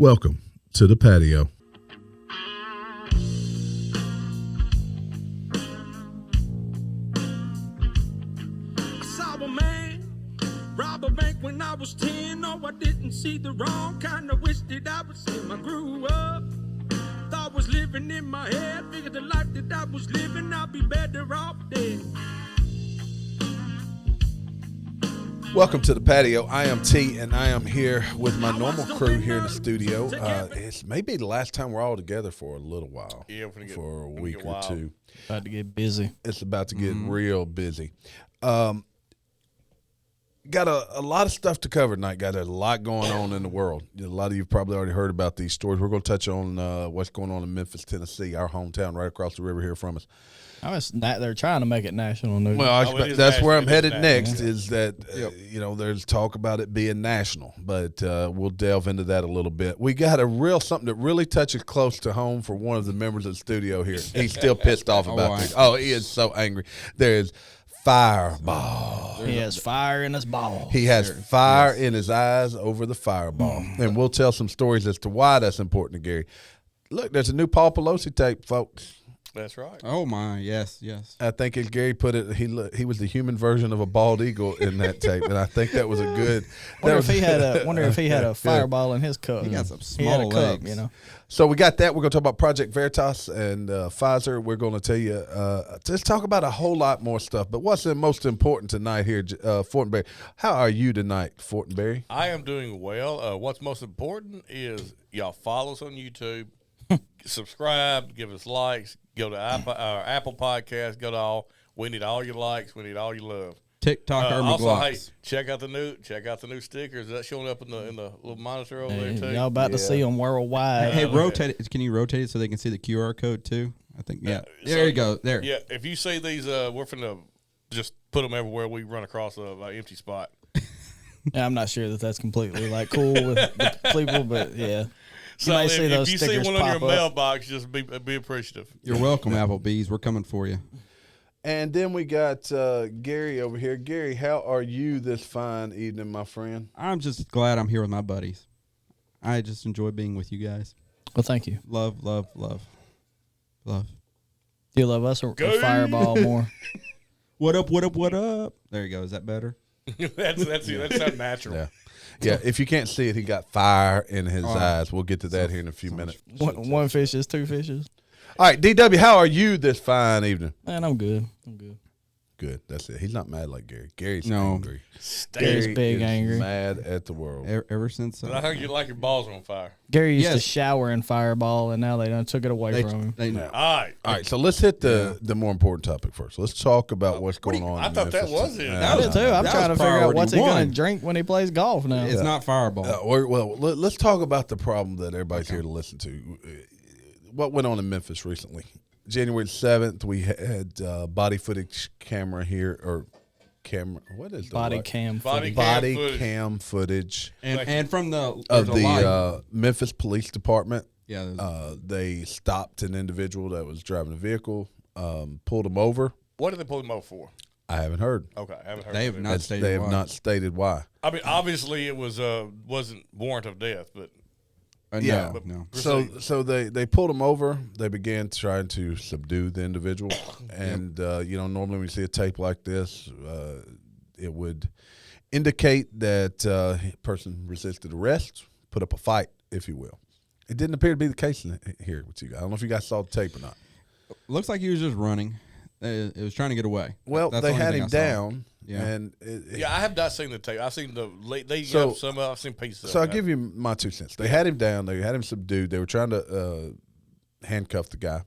Welcome to the Patio. I saw a man rob a bank when I was 10. No, I didn't see the wrong kind. I wish that I would see him. I grew up, thought was living in my head. Figured the life that I was living, I'd be better off dead. Welcome to the Patio. I am T, and I am here with my normal crew here in the studio. It's maybe the last time we're all together for a little while. Yeah, for a week or two. About to get busy. It's about to get real busy. Got a lot of stuff to cover tonight, guys. There's a lot going on in the world. A lot of you probably already heard about these stories. We're going to touch on what's going on in Memphis, Tennessee, our hometown right across the river here from us. They're trying to make it national news. Well, that's where I'm headed next. Is that there's talk about it being national, but we'll delve into that a little bit. We got something that really touches close to home for one of the members of the studio here. He's still pissed off about this. Oh, he is so angry. There's fireball. He has fire in his ball. He has fire in his eyes over the fireball, and we'll tell some stories as to why that's important to Gary. Look, there's a new Paul Pelosi tape, folks. That's right. Oh my, yes. I think as Gary put it, he was the human version of a bald eagle in that tape, and I think that was a good. Wonder if he had a fireball in his cup. He got some small legs, So we got that. We're going to talk about Project Veritas and Pfizer. We're going to tell you, let's talk about a whole lot more stuff. But what's the most important tonight here, Fortenberry? How are you tonight, Fortenberry? I am doing well. What's most important is y'all follow us on YouTube, subscribe, give us likes, go to Apple Podcasts, go to all. We need all your likes. We need all your love. TikTok also, hey, check out the new stickers. Is that showing up in the little monitor over there too? Y'all about to see them worldwide. Hey, rotate it. Can you rotate it so they can see the QR code too? I think there you go. There. Yeah, if you see these, we're finna just put them everywhere we run across an empty spot. Yeah, I'm not sure that's completely cool with people, but yeah. So if you see one on your mailbox, just be appreciative. You're welcome, Applebee's. We're coming for you. And then we got Gary over here. Gary, how are you this fine evening, my friend? I'm just glad I'm here with my buddies. I just enjoy being with you guys. Well, thank you. Love. Do you love us or Fireball more? What up? There you go. Is that better? That's it. That sounds natural. Yeah, if you can't see it, he got fire in his eyes. We'll get to that here in a few minutes. One fish is two fishes. All right, DW, how are you this fine evening? Man, I'm good. Good. That's it. He's not mad like Gary. Gary's No. angry. Gary's big angry. Mad at the world. Ever since I heard you like your balls on fire. Gary used to shower in Fireball, and now they done took it away from him. All right. So let's hit the more important topic first. Let's talk about what's going on. I thought that was it. That was too. I'm trying to figure out what's he going to drink when he plays golf now. It's not Fireball. Well, let's talk about the problem that everybody's here to listen to. What went on in Memphis recently? January 7th, we had body footage camera here, or camera. What is the body cam footage? Body cam footage, and from the Memphis Police Department. Yeah, they stopped an individual that was driving a vehicle, pulled him over. What did they pull him over for? I haven't heard. Okay, I haven't heard. They have not stated. They have not stated why. I mean, obviously, it wasn't warrant of death, but. No. So they pulled him over. They began trying to subdue the individual, and normally when you see a tape like this, it would indicate that a person resisted arrest, put up a fight, if you will. It didn't appear to be the case here with you guys. I don't know if you guys saw the tape or not. Looks like he was just running. It was trying to get away. Well, they had him down. Yeah. And I have not seen the tape. I've seen I've seen pieces. So I'll give you my 2 cents. They had him down. They had him subdued. They were trying to handcuff the guy,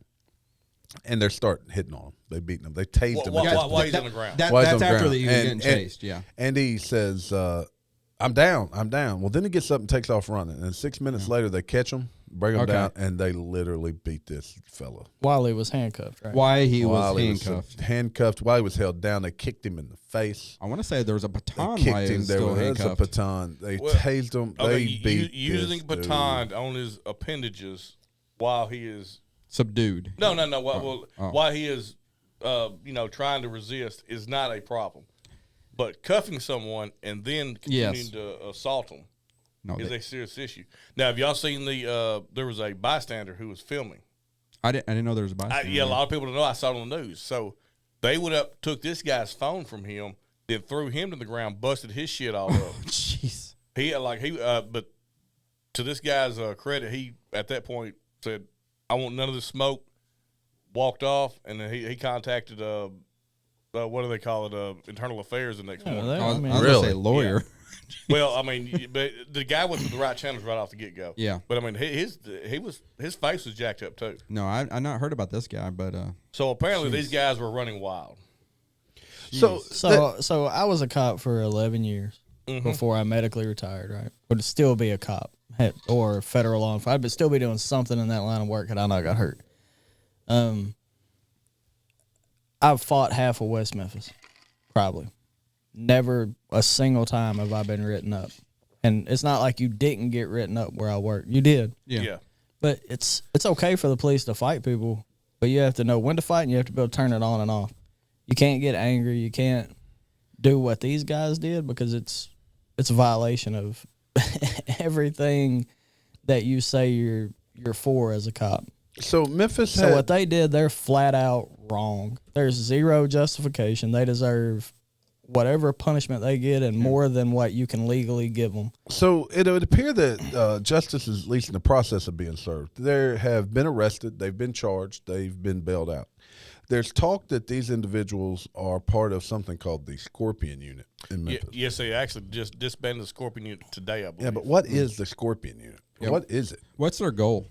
and they're starting hitting on him. They beating him. They tased him. Why he's on the ground? That's after he was getting chased. Yeah. And he says, "I'm down. I'm down." Well, then he gets up and takes off running. And 6 minutes later, they catch him, bring him down, and they literally beat this fella. While he was handcuffed, right? While he was handcuffed. While he was held down, they kicked him in the face. I want to say there was a baton They while he was still handcuffed. A baton. They tased him. They beat using this baton on his appendages while he is subdude. No. While he is, trying to resist is not a problem. But cuffing someone and then continuing to assault them No, It's a serious issue. Now, have y'all seen there was a bystander who was filming. I didn't know there was a bystander. Yeah, a lot of people don't know. I saw it on the news. So they went up, took this guy's phone from him, then threw him to the ground, busted his shit all up. Jeez. But to this guy's credit, he at that point said, "I want none of this smoke." Walked off, and then he contacted what do they call it? Internal Affairs the next morning. I was Really? going to say lawyer. Yeah. Well, I mean, but the guy went to the right channels right off the get go. Yeah. But I mean, his face was jacked up too. No, I not heard about this guy, but So apparently these guys were running wild. So I was a cop for 11 years before I medically retired, right? Would still be a cop or federal law enforcement. I'd still be doing something in that line of work had I not got hurt. I've fought half of West Memphis, probably. Never a single time have I been written up. And it's not like you didn't get written up where I work. You did. Yeah. But it's okay for the police to fight people, but you have to know when to fight and you have to be able to turn it on and off. You can't get angry. You can't do what these guys did because it's a violation of everything that you say you're for as a cop. So Memphis So what they did, they're flat out wrong. There's zero justification. They deserve whatever punishment they get and more than what you can legally give them. So it would appear that justice is at least in the process of being served. They have been arrested. They've been charged. They've been bailed out. There's talk that these individuals are part of something called the Scorpion Unit in Memphis. Yes, they actually just disbanded the Scorpion Unit today, I believe. Yeah, but what is the Scorpion Unit? Yeah. What is it? what's their goal?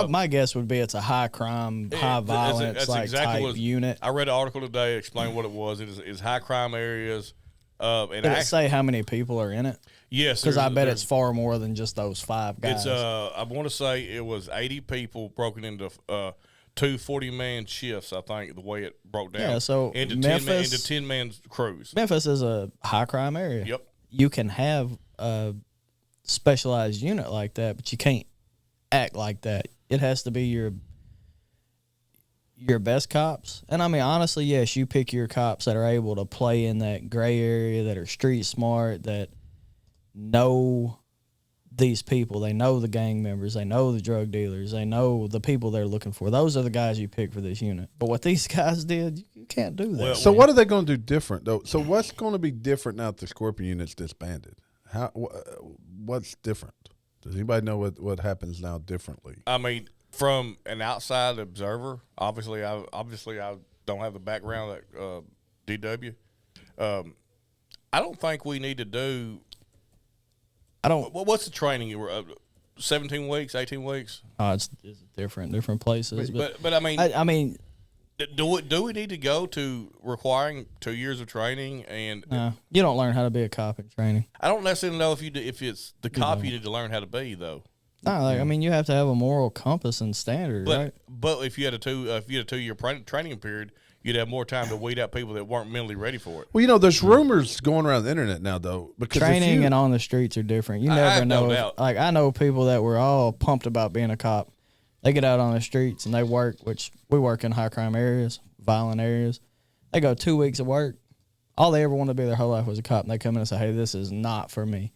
My guess would be it's a high crime, high violence type unit. I read an article today explaining what it was. It is high crime areas. Did it say how many people are in it? Yes, because I bet it's far more than just those 5 guys. It's I want to say it was 80 people broken into 2 40-man shifts. I think the way it broke down. Yeah, so into Memphis, 10-man crews. Memphis is a high crime area. Yep. You can have a specialized unit like that, but you can't act like that. It has to be your best cops. And I mean, honestly, yes, you pick your cops that are able to play in that gray area, that are street smart, that know these people. They know the gang members. They know the drug dealers. They know the people they're looking for. Those are the guys you pick for this unit. But what these guys did, you can't do that. So what are they going to do different, though? So what's going to be different now that the Scorpion Unit's disbanded? What's different? Does anybody know what happens now differently? I mean, from an outside observer, obviously I don't have the background that DW. I don't think we need to do. What's the training? 17 weeks, 18 weeks? It's different places. But I mean, I mean, do we need to go to requiring 2 years of training? And you don't learn how to be a cop in training. I don't necessarily know if it's the cop you need to learn how to be though. No, I mean, you have to have a moral compass and standard, right? But if you had a 2-year training period, you'd have more time to weed out people that weren't mentally ready for it. Well, there's rumors going around the internet now, though. Because training and on the streets are different. You never know. No doubt. Like, I know people that were all pumped about being a cop. They get out on the streets and they work, which we work in high crime areas, violent areas. They go 2 weeks of work. All they ever wanted to be their whole life was a cop. And they come in and say, hey, this is not for me.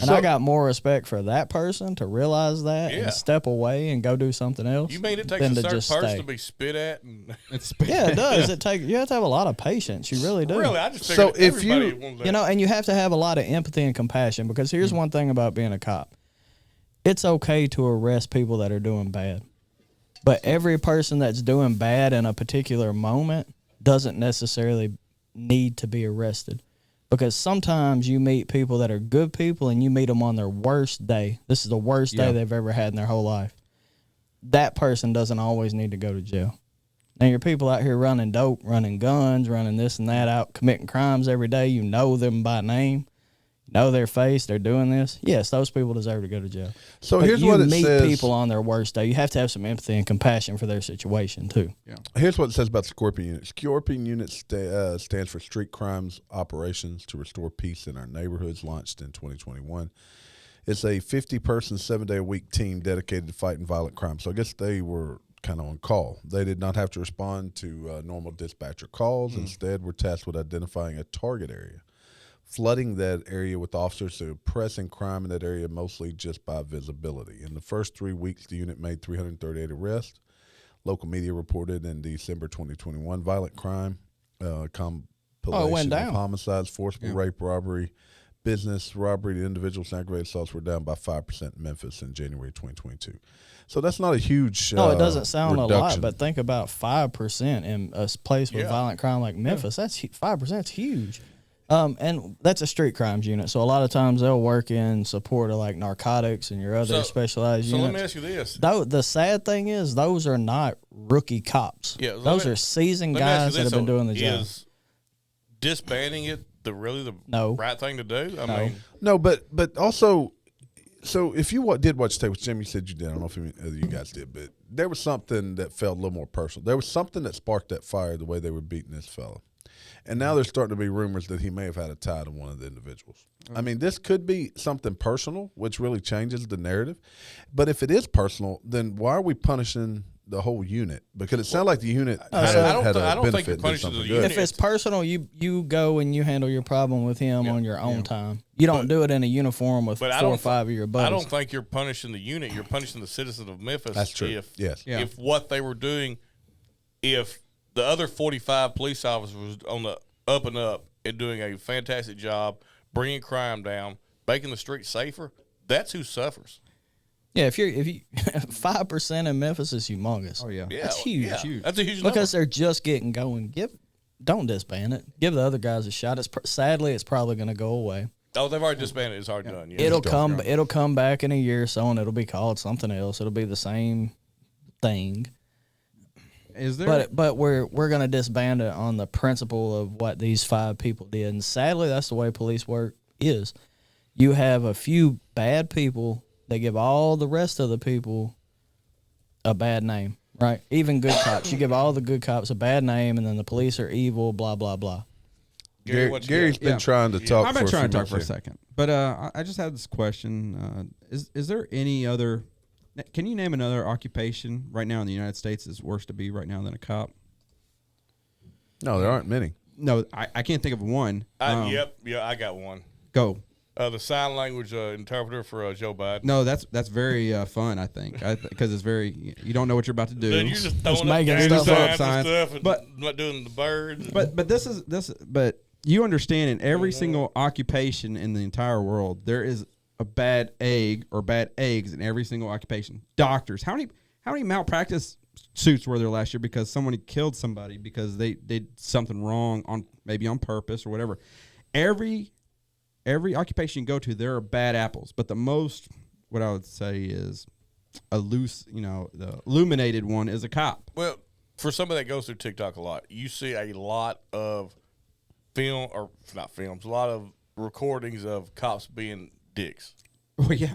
And I got more respect for that person to realize that and step away and go do something else. You mean it takes a certain person to be spit at? Yeah, it does. You have to have a lot of patience. You really do. Really, I just figured everybody wanted that. And you have to have a lot of empathy and compassion because here's one thing about being a cop. It's okay to arrest people that are doing bad. But every person that's doing bad in a particular moment doesn't necessarily need to be arrested. Because sometimes you meet people that are good people and you meet them on their worst day. This is the worst day they've ever had in their whole life. That person doesn't always need to go to jail. Now, your people out here running dope, running guns, running this and that, out committing crimes every day. You know them by name. You know their face. They're doing this. Yes, those people deserve to go to jail. So here's what it says. You meet people on their worst day. You have to have some empathy and compassion for their situation, too. Yeah. Here's what it says about the Scorpion Unit. Scorpion Unit stands for Street Crimes Operations to Restore Peace in Our Neighborhoods, launched in 2021. It's a 50-person, 7-day-a-week team dedicated to fighting violent crime. So I guess they were kind of on call. They did not have to respond to normal dispatcher calls. Instead, were tasked with identifying a target area flooding that area with officers, suppressing crime in that area mostly just by visibility. In the first 3 weeks, the unit made 338 arrests. Local media reported in December 2021 violent crime, compilation down. of homicides, forcible rape, robbery, business robbery, individuals and aggravated assaults were down by 5% in Memphis in January 2022. So that's not a huge No, it doesn't sound reduction. a lot, but think about 5% in a place with violent crime like Memphis. That's 5%. Is huge. And that's a street crimes unit. So a lot of times they'll work in support of like narcotics and your other specialized units. So let me ask you this. The sad thing is those are not rookie cops. Yeah, those are seasoned guys that have been doing the job. Is disbanding it the right thing to do? I mean, no, but also, so if you did watch tape, which Jimmy said you did, I don't know if you guys did, but there was something that felt a little more personal. There was something that sparked that fire the way they were beating this fella. And now there's starting to be rumors that he may have had a tie to one of the individuals. I mean, this could be something personal, which really changes the narrative. But if it is personal, then why are we punishing the whole unit? Because it sounded like the unit had a benefit and did something good. If it's personal, you go and you handle your problem with him on your own time. You don't do it in a uniform with 4 or 5 of your buddies. I don't think you're punishing the unit. You're punishing the citizens of Memphis. That's true. If what they were doing, if the other 45 police officers was on the up and up and doing a fantastic job bringing crime down, making the streets safer, that's who suffers. Yeah, if you 5% in Memphis is humongous. Oh yeah, That's huge. Huge. That's a huge number. Because they're just getting going. Don't disband it. Give the other guys a shot. Sadly, it's probably going to go away. Oh, they've already disbanded. It's already done. Yeah. It'll come back in a year or so, and it'll be called something else. It'll be the same thing. Is there? But we're going to disband it on the principle of what these 5 people did, and sadly, that's the way police work is. You have a few bad people that give all the rest of the people a bad name, right? Even good cops, you give all the good cops a bad name, and then the police are evil, blah blah blah. Gary's been trying to talk. I've been trying to talk for a here. second, but I just had this question: Is there any other? Can you name another occupation right now in the United States is worse to be right now than a cop? No, there aren't many. No, I can't think of one. I got one. Go. The sign language interpreter for Joe Biden. No, that's very fun. I think because it's very you don't know what you're about to do. Then you're just throwing making up stuff signs up, and stuff and but not doing the birds. But this is but you understand in every single occupation in the entire world there is a bad egg or bad eggs in every single occupation. Doctors, how many malpractice suits were there last year because someone killed somebody because they did something wrong maybe on purpose or whatever. Every occupation you go to, there are bad apples, but the most, what I would say is a loose, the illuminated one is a cop. Well, for somebody that goes through TikTok a lot, you see a lot of a lot of recordings of cops being dicks. Well, yeah.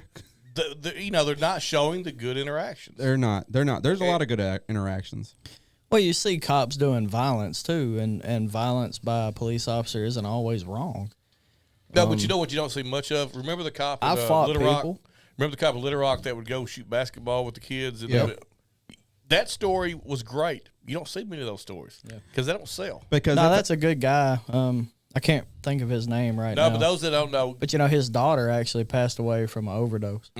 They're not showing the good interactions. They're not. There's a lot of good interactions. Well, you see cops doing violence too, and violence by a police officer isn't always wrong. No, but you know what you don't see much of? Remember the cop in Little Rock? Remember the cop in Little Rock that would go shoot basketball with the kids? That story was great. You don't see many of those stories because they don't sell. Because that's a good guy. I can't think of his name right now. No, but those that don't know. But, his daughter actually passed away from an overdose.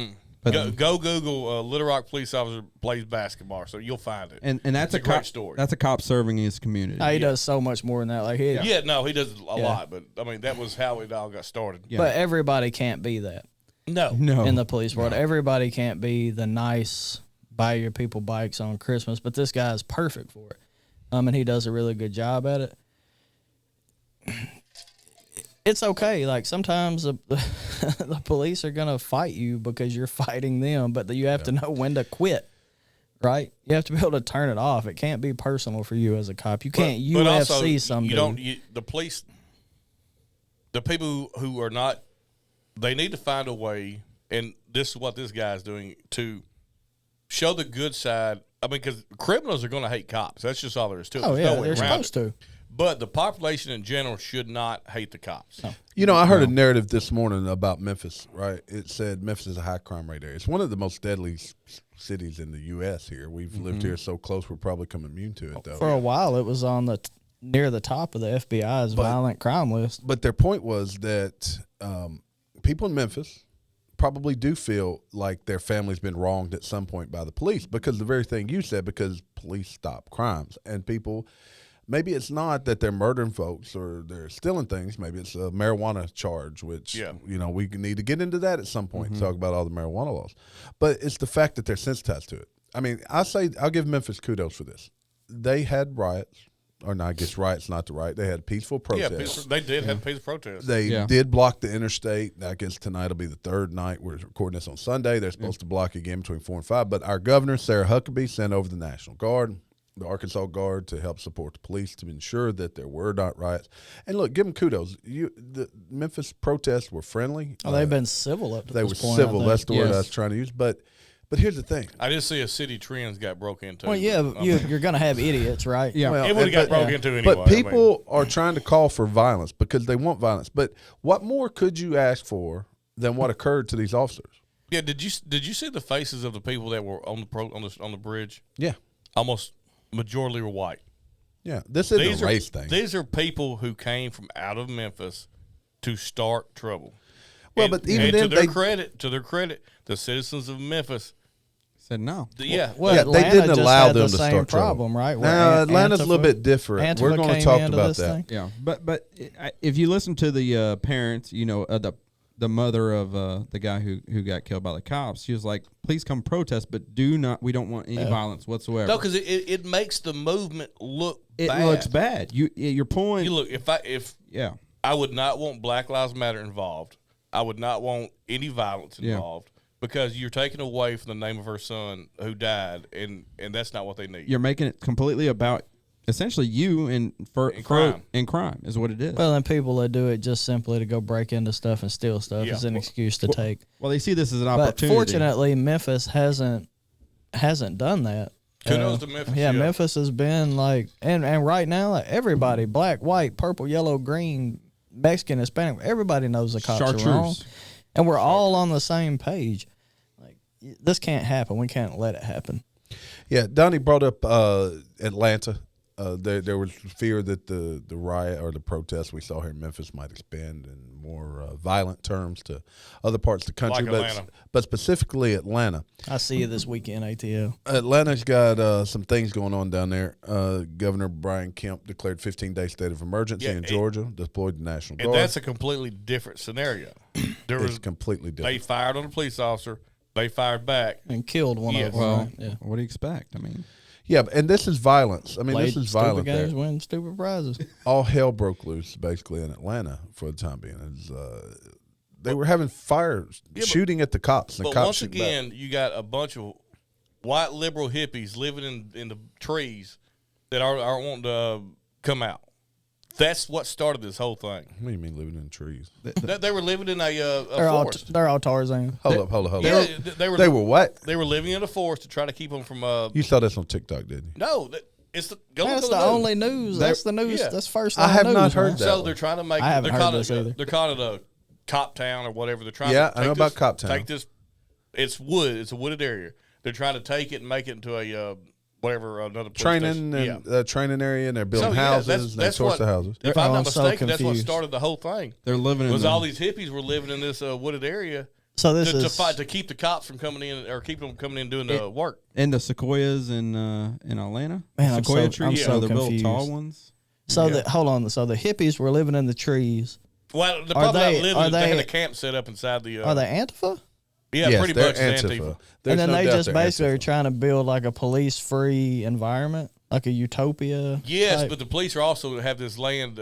But go Google Little Rock police officer plays basketball, so you'll find it. And that's a great story. That's a cop serving his community. He does so much more than that. Like he does a lot, but I mean that was how it all got started. Yeah. But everybody can't be that. No. In the police world, everybody can't be the nice buy your people bikes on Christmas. But this guy is perfect for it. And he does a really good job at it. It's okay. Like sometimes the police are gonna fight you because you're fighting them, but you have to know when to quit. Right? You have to be able to turn it off. It can't be personal for you as a cop. You can't UFC somebody. The police, the people who are not, they need to find a way, and this is what this guy's doing, to show the good side. I mean, because criminals are going to hate cops. That's just all there is to it. Oh, yeah, they're supposed to. But the population in general should not hate the cops. No. I heard a narrative this morning about Memphis, right? It said Memphis is a high crime rate area. It's one of the most deadly cities in the U.S. here. We've lived here so close, we're probably become immune to it, though. For a while, it was on the near the top of the FBI's violent crime list. But their point was that people in Memphis probably do feel like their family's been wronged at some point by the police because the very thing you said, because police stop crimes. And people, maybe it's not that they're murdering folks or they're stealing things. Maybe it's a marijuana charge, which, we need to get into that at some point and talk about all the marijuana laws. But it's the fact that they're sensitized to it. I mean, I'll give Memphis kudos for this. They had riots. Or no, I guess riot's not the right. They had peaceful protests. They did have peaceful protests. They did block the interstate. I guess tonight will be the third night. We're recording this on Sunday. They're supposed to block again between 4 and 5. But our governor, Sarah Huckabee, sent over the National Guard, the Arkansas Guard, to help support the police to ensure that there were not riots. And look, give them kudos. The Memphis protests were friendly. Oh, they've been civil up to they this were point. civil. That's the word I was trying to use. But here's the thing. I did see a city trends got broke into. Well, you're going to have idiots, right? Yeah. Well, it would have got broke into anyway. But people are trying to call for violence because they want violence. But what more could you ask for than what occurred to these officers? Yeah, did you see the faces of the people that were on the bridge? Yeah. Almost majority were white. Yeah. This isn't a race thing. These are people who came from out of Memphis to start trouble. Well, and, but even and then, to their credit, the citizens of Memphis said no. Well, they Atlanta didn't just allow had them the to same start problem, right? Now, Atlanta's a little bit different. Antifa We're going to came talk into about this that. thing. Yeah, but if you listen to the parents, the mother of the guy who got killed by the cops, she was like, "Please come protest, but we don't want any violence whatsoever." No, because it makes the movement look bad. It looks bad. You're pulling. You look if I would not want Black Lives Matter involved. I would not want any violence involved because you're taking away from the name of her son who died, and that's not what they need. You're making it completely about essentially you and crime is what it is. Well, and people that do it just simply to go break into stuff and steal stuff is an excuse to take. Well, they see this as an But opportunity. fortunately, Memphis hasn't done that. Kudos to Memphis. Yeah, Memphis has been like, and right now, like, everybody, black, white, purple, yellow, green, Mexican, Hispanic, everybody knows the cops are wrong, and we're all on the same page. Like, this can't happen. We can't let it happen. Yeah, Donnie brought up Atlanta. There was fear that the riot or the protest we saw here in Memphis might expand in more violent terms to other parts of the country, but specifically Atlanta. I see you this weekend, ATL. Atlanta's got some things going on down there. Governor Brian Kemp declared 15-day state of emergency in Georgia, deployed the National Guard. And that's a completely different scenario. It's completely different. They fired on a police officer. They fired back. And killed one of them. Well, right? Yeah. what do you expect? I mean, yeah, and this is violence. I mean, Played this is stupid violent. games, win stupid prizes. All hell broke loose basically in Atlanta for the time being. They were having fires, shooting at the cops. And But cops once again, you got a bunch of white liberal hippies living in the trees that aren't wanting to come out. That's what started this whole thing. What do you mean living in trees? They were living in a forest. They're all Tarzan. Hold up. Yeah, They were what? They were living in a forest to try to keep them from. You saw this on TikTok, didn't you? No, it's the. That's the only news. That's the news. Yeah. That's first. I have news, not heard man. that. So they're trying to make. I haven't heard this either. They're calling it a cop town or whatever. They're trying. Yeah, to I know about Cop Town. Take this. It's wood. It's a wooded area. They're trying to take it and make it into a whatever another police training station. and training area, and they're building houses. And they torch the houses. If I'm Oh, not I'm so mistaken, that's what confused. started the whole thing. they're living in Was all these hippies were living in this wooded area So this to is fight to keep the cops from coming in or keep them coming in doing the work. and the sequoias in Atlanta. Man, I'm Sequoia so- trees, I'm so the real confused. tall ones. so that. Hold on. So the hippies were living in the trees. Well, the Are problem they- about living are is they had they- a camp set up inside the. Are they Antifa? Yeah, Yes, pretty they're much it's Antifa. Antifa. There's And then no they doubt just they're basically are Antifa. trying to build like a police-free environment, like a utopia. Yes, type but the police are also have this land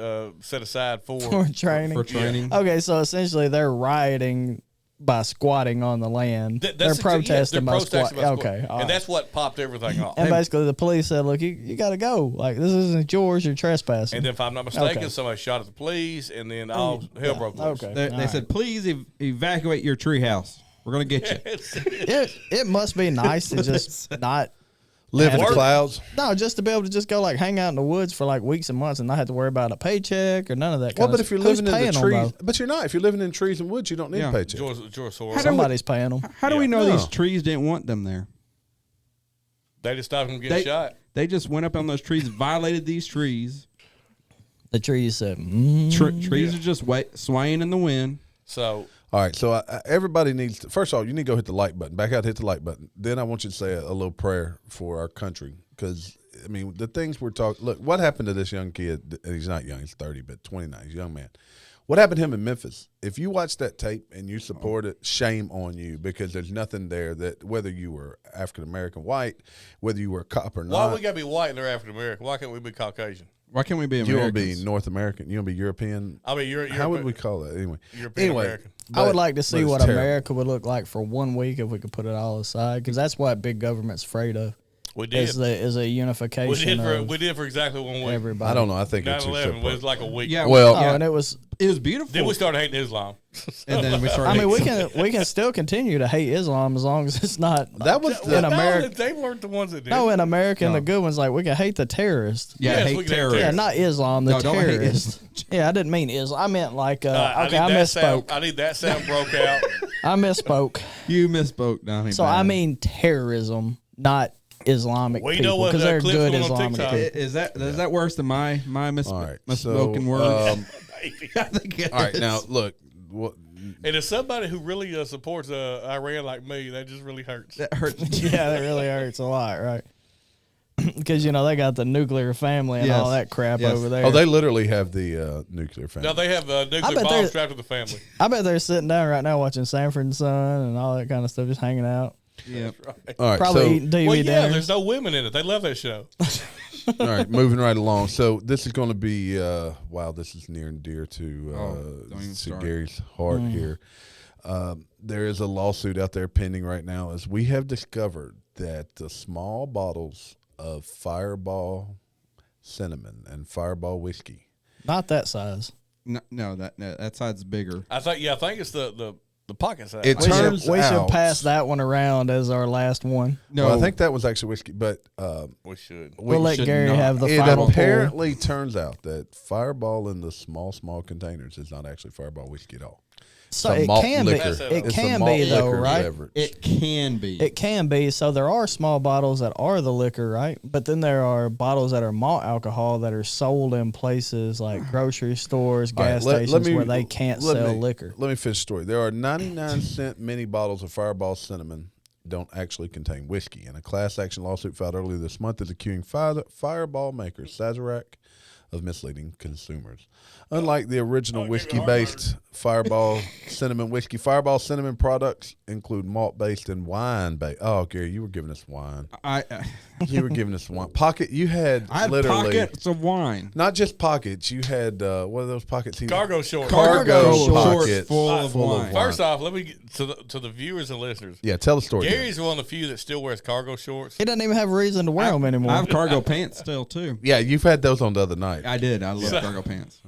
set aside for for training. For training. Okay, so essentially they're rioting by squatting on the land. They're protesting by squatting. Okay, all and right. that's what popped everything off. And basically the police said, "Look, you got to go. Like this isn't yours. You're trespassing." And then, if I'm not mistaken, Okay. somebody shot at the police, and then all hell broke loose. Okay. They said, please evacuate your treehouse. We're going to get you. it must be nice to just not Live in the Work. clouds. no, just to be able to just go like hang out in the woods for like weeks and months and not have to worry about a paycheck or none of that. Well, kind but of if you're who's living in paying the them, trees, though? but you're not. If you're living in trees and woods, you don't need Yeah. a paycheck. George Soros. Somebody's paying them. How do we know No. these trees didn't want them there? They just stopped him getting shot. They just went up on those trees, violated these trees, The trees said, Trees are just swaying in the wind. So All right, so everybody needs to, first of all, you need to go hit the like button. Back out, hit the like button. Then I want you to say a little prayer for our country because, I mean, the things we're talking, look, what happened to this young kid? He's not young, he's 30, but 29, he's a young man. What happened to him in Memphis? If you watch that tape and you support it, shame on you because there's nothing there that whether you were African-American white, whether you were a cop or not. why we got to be white and they're African American? Why can't we be Caucasian? Why can't we be You want Americans? to be North American? You want to be European? I mean, you're How would we call that anyway? European Anyway, American. I would like to see but what it's terrible. America would look like for 1 week if we could put it all aside, because that's what big government's afraid of. We did. Is a unification of We did for exactly 1 week. everybody. I don't know. I think it's 9/11 was like a week. Yeah, Well, Oh, and it was. it was beautiful. Then we started hating Islam. and then we started. I mean, we can still continue to hate Islam as long as it's not. That was in America. They weren't the ones that did. No, it. in America, the good ones like we can hate the terrorists. yeah, Yes, we hate can hate terrorists. Yeah, not Islam, the No, don't hate terrorists. Yeah, I didn't mean Islam. I meant like. Okay, I need that sound. misspoke. I need that sound broke out. I misspoke. You misspoke, Donnie. So I mean terrorism, not Islamic We people, know what because they're clip's good going on Islamic TikTok. people. Is that worse than my all right. misspoken So, word? I think it all right, is. now look. What, And as somebody who really supports Iran like me, that just really hurts. that hurts. Yeah, that really hurts a lot, right? Because they got the nuclear family and Yes. all that crap Yes. over there. oh, they literally have the nuclear family. Now they have nuclear bet bombs they're- strapped to the family. I bet they're sitting down right now watching Sanford and Son and all that kind of stuff, just hanging out, Yeah. all right, probably so eating TV Well, yeah, dinners. there's no women in it. They love that show. all right, moving right along. So this is going to be wow. This is near and dear to don't even to start. Gary's heart here. There is a lawsuit out there pending right now, as we have discovered that the small bottles of Fireball cinnamon and Fireball whiskey. Not that size. No, that side's bigger. I think it's the pocket size. It We should, turns we should out- pass that one around as our last one. No, Well, I think that was actually whiskey, but we should. We'll let should Gary not. have the it final pull. apparently turns out that Fireball in the small containers is not actually Fireball whiskey at all. So It's a it malt can be. liquor. It It's a can malt be though, liquor right? beverage. it can be. It can be. So there are small bottles that are the liquor, right? But then there are bottles that are malt alcohol that are sold in places like grocery stores, All right, gas let stations me- where they can't let sell me- liquor. Let me finish the story. There are 99-cent mini bottles of Fireball cinnamon don't actually contain whiskey. And a class action lawsuit filed earlier this month is accusing Fireball maker Sazerac of misleading consumers. Unlike the original whiskey-based Fireball cinnamon whiskey, Fireball cinnamon products include malt-based and wine-based. Oh, Gary, you were giving us wine. You were giving us wine. Pocket. You had I had literally pockets of wine. not just pockets. You had what are those pockets? Cargo shorts. Cargo shorts pockets full of wine. First off, let me get to the viewers and listeners. Yeah, tell the story. Gary.'s one of the few that still wears cargo shorts. He doesn't even have a reason to wear them anymore. I have cargo pants still too. Yeah, you've had those on the other night. I did. I love cargo pants.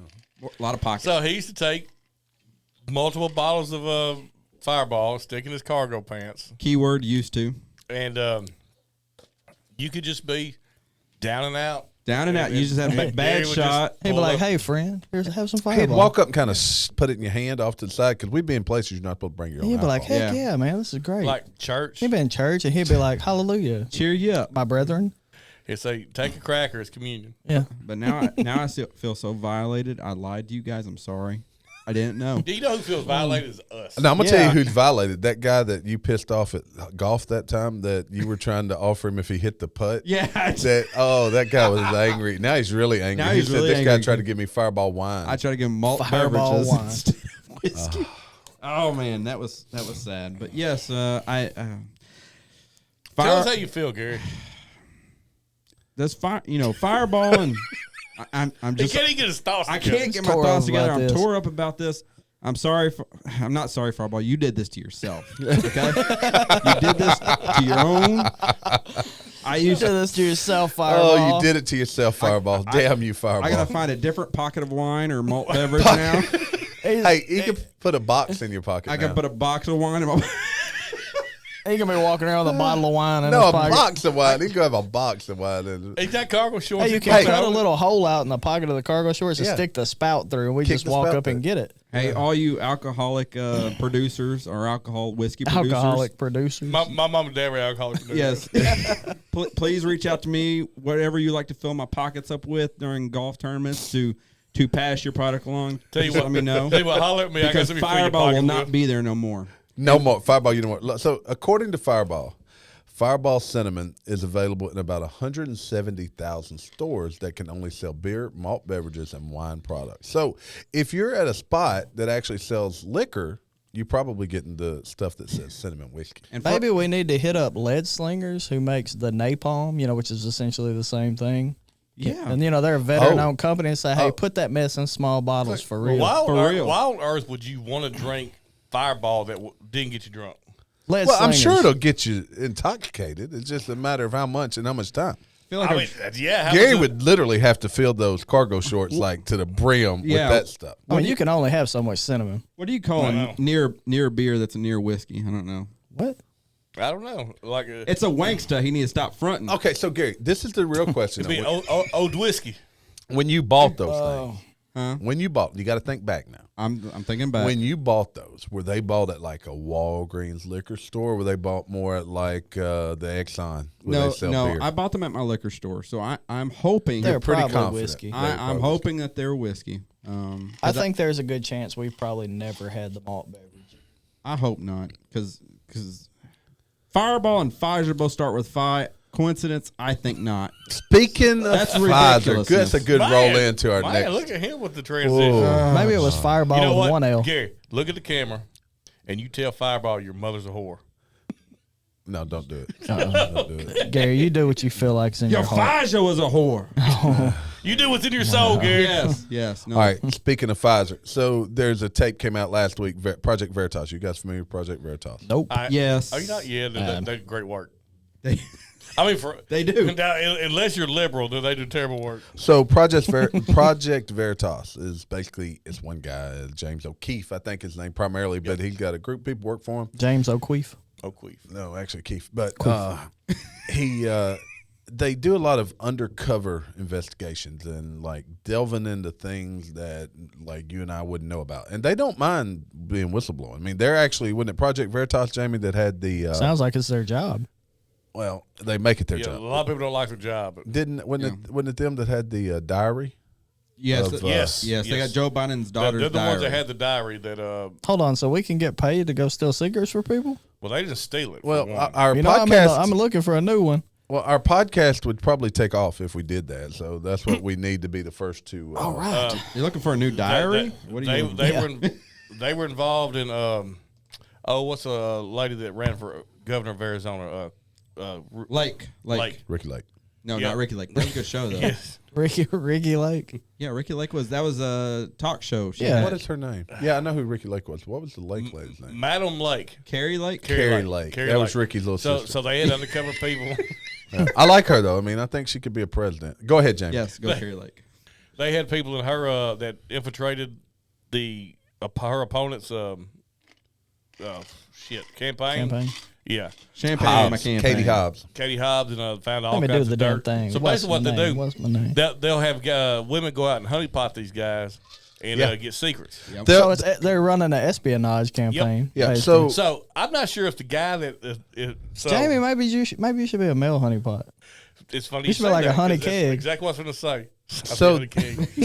A lot of pockets. So he used to take multiple bottles of Fireball, stick in his cargo pants, Keyword used to. and you could just be down and out. Down and out. You just had a Gary bad would shot. He'd be like, "Hey, friend, here's have some He'd Fireball." walk up and kind of put it in your hand off to the side because we'd be in places you're not supposed to bring your own He'd be like, alcohol. "Heck Yeah. yeah, man, this is great." Like church. He'd be in church and he'd be like, "Hallelujah, Cheer you up. my brethren." He'd say, take a cracker, it's communion. Yeah. But now I feel so violated. I lied to you guys. I'm sorry. I didn't know. Do you know who feels violated is us? Now I'm gonna tell Yeah. you who's violated. That guy that you pissed off at golf that time that you were trying to offer him if he hit the putt. Yeah. That guy was angry. Now he's really angry. Now He he's said really this guy angry. tried to give me Fireball wine. I try to give him malt Fireball beverages wine. instead of whiskey. Oh man, that was sad. But yes, Tell Fire, us how you feel, Gary. that's fire. Fireball and I'm He just can't even get his thoughts I together. can't get my tore thoughts up together. about I'm this. tore up about this. I'm not sorry, Fireball. You did this to yourself. Okay, you did this to your own. I You used did to. this to yourself, Fireball. oh, you did it to yourself, Fireball. Damn you, Fireball. I gotta find a different pocket of wine or malt beverage now. Hey, you can put a box in your pocket. I can now. put a box of wine in my. He gonna be walking around with a bottle of wine in no, his a pocket. box of wine. You can have a box of wine. In. He's got cargo shorts. Hey, you can Hey. cut a little hole out in the pocket of the cargo shorts and Yeah. stick the spout through, and we Kick just the walk spout up and through. get it. Hey, all you alcoholic producers or alcohol whiskey producers. Alcoholic producers. My mom and dad were alcoholics. Yes. Please reach out to me, whatever you like to fill my pockets up with during golf tournaments, to to pass your product along, Tell you just what, let me know. Tell you what, holler at me. I got Because something for your Fireball will pocket not with. be there no more. No more Fireball. You know what? So according to Fireball Cinnamon is available in about 170,000 stores that can only sell beer, malt beverages, and wine products. So if you're at a spot that actually sells liquor, you're probably getting the stuff that says cinnamon whiskey. And Maybe we need to hit up Lead Slingers, who makes the napalm, which is essentially the same thing. Yeah. And, they're a veteran-owned company and say, hey, put that mess in small bottles for real. Why on earth would you want to drink Fireball that didn't get you drunk? Lead Well, I'm Slingers. sure it'll get you intoxicated. It's just a matter of how much and how much time. I feel like I mean, yeah. Gary would literally have to fill those cargo shorts like to the brim Yeah. with that stuff. I mean, you can only have so much cinnamon. what do you call a near beer that's a near whiskey? I don't know. What? I don't know. Like It's a wanksta. He needs to stop fronting. Okay, so Gary, this is the real question. it'd be old whiskey. When you bought those things, Huh? when you bought, you got to think back now. I'm thinking back. When you bought those, were they bought at like a Walgreens liquor store? Or were they bought more at like the Exxon? Where they sell beer? I bought them at my liquor store. So I'm hoping They're pretty probably confident. whiskey. I'm hoping that they're whiskey. I think there's a good chance we've probably never had the malt beverage. I hope not, because Fireball and Pfizer both start with Phi. Coincidence? I think not. Speaking of That's Pfizer, ridiculousness. that's a good roll into our Man, next. look at him with the transition. Maybe it was Fireball You know with what, one L. Gary? Look at the camera, and you tell Fireball your mother's a whore. No, don't do it. Don't do it. Gary, you do what you feel like's in Yo, your heart. Pfizer was a whore. You do what's in your soul, Gary. yes. No. All right. Speaking of Pfizer, so there's a tape came out last week. Project Veritas. You guys familiar with Project Veritas? Nope. Yes. Are you not? Yeah, they do great work. They- I mean, They do. Unless you're liberal, they do terrible work. So Project Veritas is basically it's one guy, James O'Keefe, I think his name primarily, but he's got a group of people work for him. James O'Queef. O'Queef. No, actually Keefe, but they do a lot of undercover investigations and like delving into things that like you and I wouldn't know about, and they don't mind being whistleblowing. I mean, they're actually wasn't it Project Veritas, Jamie, that had the Sounds like it's their job. well, they make it their Yeah, job. a lot of people don't like their job. But Wasn't it them that had the diary? Yes. Of, yes, They got Joe Biden's daughter's they're the diary. ones that had the diary that. Hold on, so we can get paid to go steal secrets for people? Well, they didn't steal it. Well, for one. our You know, podcast. I'm looking for a new one. Well, our podcast would probably take off if we did that. So that's what we need to be the first to. All right. You're looking for a new diary? What are you? They were involved in what's a lady that ran for governor of Arizona? Lake. Ricky Lake. No, Yeah. not Ricky Lake. That was a good show though. Yes. Ricky Lake. Yeah, Ricky Lake was a talk show. She Yeah. had What is her name? Yeah, I know who Ricky Lake was. What was the Lake lady's name? Madam Lake. Carrie Lake. Carrie Lake. Carrie That Lake. was Ricky's little sister. So they had undercover people. I like her though. I mean, I think she could be a president. Go ahead, Jamie. Yes, go Carrie Lake. They had people in her that infiltrated her opponent's campaign. Yeah, Champagne in my campaign. Katie Hobbs. Katie Hobbs and found all Let me kinds do the of damn dirt. thing. So What's basically, what my they name? do, What's my name? they'll have women go out and honeypot these guys and Yeah. get secrets. Yep. So they're running an espionage campaign. Yeah, basically. So I'm not sure if the guy that Jamie, maybe you should be a male honeypot. It's funny. You should be say like a that, honey 'cause that's keg. Exactly what I was going to say. So,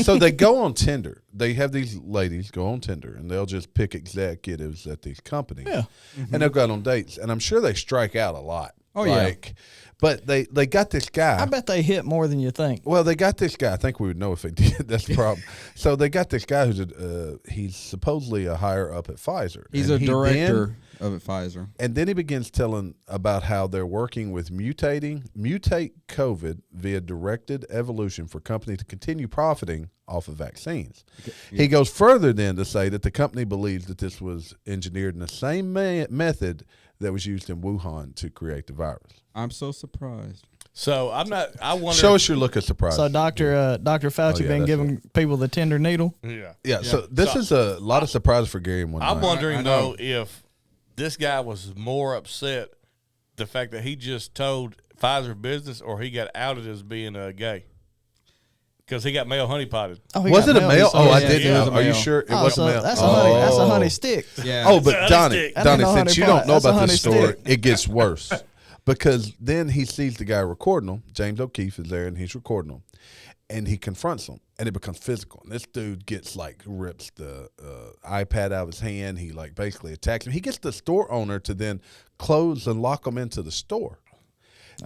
so they go on Tinder. They have these ladies go on Tinder, and they'll just pick executives at these companies. Yeah. And they'll go out on dates. And I'm sure they strike out a lot. Oh, yeah. But they got this guy. I bet they hit more than you think. Well, they got this guy. I think we would know if they did. That's the problem. So they got this guy he's supposedly a higher up at Pfizer. He's And a director of Pfizer. And then he begins telling about how they're working with mutate COVID via directed evolution for company to continue profiting off of vaccines. Yeah. He goes further then to say that the company believes that this was engineered in the same method that was used in Wuhan to create the virus. I'm so surprised. So I'm not. I wonder. Show us your look of surprise. So Dr. Fauci been giving people the tender needle. Yeah. So this is a lot of surprise for Gary in one I'm night. wondering though if this guy was more upset the fact that he just told Pfizer business or he got outed as being gay because he got male honeypotted. Oh, he Was got it a male? So Oh, I yeah, didn't yeah. know. Are you sure it Oh, was so a male? that's a honey stick. Yeah. Oh, It's a but honey Donnie, stick. I didn't know since honey you pot. don't know That's a about honey this story, stick. it gets worse. because then he sees the guy recording him. James O'Keefe is there, and he's recording him. And he confronts him, and it becomes physical. And this dude gets, rips the iPad out of his hand. He, basically attacks him. He gets the store owner to then close and lock him into the store.